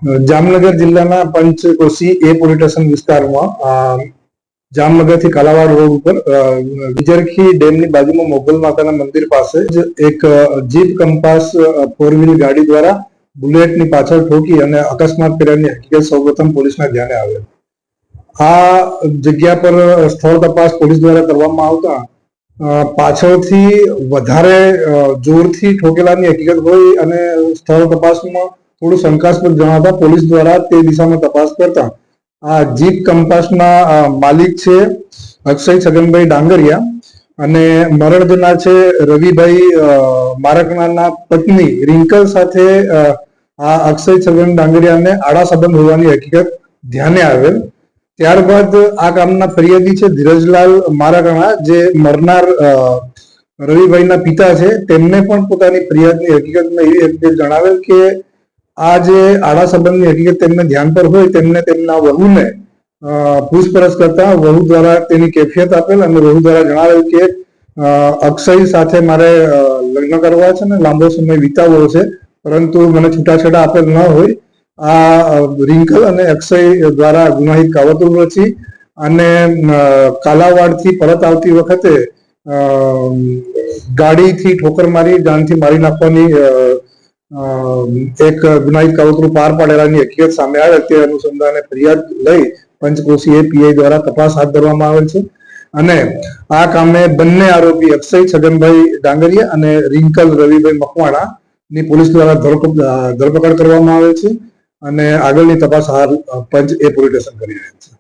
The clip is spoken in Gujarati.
જામનગર જિલ્લાના પંચકોશી એ પોલીસ સ્ટેશન વિસ્તારમાં જામનગરથી કાલાવાડ રોડ ઉપર વિજરખી ડેમની બાજુમાં મોગલ માતાના મંદિર પાસે જ એક જીપ કંપાસ 4-વ્હીલ ગાડી દ્વારા બુલેટની પાછળ ઠોકી અને અકસ્માત કર્યાની હકીકત સૌપ્રથમ પોલીસના ધ્યાને આવેલ. આ જગ્યા પર સ્થળ તપાસ પોલીસ દ્વારા કરવામાં આવતા પાછળથી વધારે જોરથી ઠોકેલાની હકીકત હોય અને સ્થળ તપાસમાં થોડું શંકાસ્પદ જણાતા પોલીસ દ્વારા તે દિશામાં તપાસ કરતા આ જીપ કંપાસના માલિક છે અક્ષય છગનભાઈ ડાંગરિયા અને મરણ જનાર છે રવિભાઈ મારકણાના પત્ની રિંકલ સાથે આ અક્ષય છગન ડાંગરિયાને આડા સંબંધ હોવાની હકીકત ધ્યાને આવેલ. ત્યારબાદ આ કામના ફરિયાદી છે ધીરજલાલ મારકણા, જે મરનાર રવિભાઈના પિતા છે, તેમને પણ પોતાની ફરિયાદની હકીકતમાં એવી હકીકત જણાવેલ કે આ જે આડા સંબંધની હકીકત તેમને ધ્યાન પર હોય તેમને તેમના વહુને પૂછપરછ કરતા વહુ દ્વારા તેની કેફિયત આપેલ અને વહુ દ્વારા જણાવેલ કે અક્ષય સાથે મારે લગ્ન કરવા છે ને લાંબો સમય વિતાવવો છે, પરંતુ મને છૂટાછેડા આપેલ ન હોય. આ રિંકલ અને અક્ષય દ્વારા ગુનાહિત કાવતરું રચી અને કાલાવાડથી પરત આવતી વખતે ગાડીથી ઠોકર મારી જાનથી મારી નાખવાની એક ગુનાહિત કાવતરું પાર પાડેલાની હકીકત સામે આવે. તે અનુસંધાને ફરિયાદ લઈ પંચકોશી પીઆઈ દ્વારા તપાસ હાથ ધરવામાં આવેલ છે અને આ કામે બંને આરોપી અક્ષય છગનભાઈ ડાંગરિયા અને રિંકલ રવિભાઈ મકવાણા ની પોલીસ દ્વારા ધરપકડ કરવામાં આવે છે અને આગળની તપાસ હાલ પંચ પોલીસ સ્ટેશન કરી રહ્યા છે.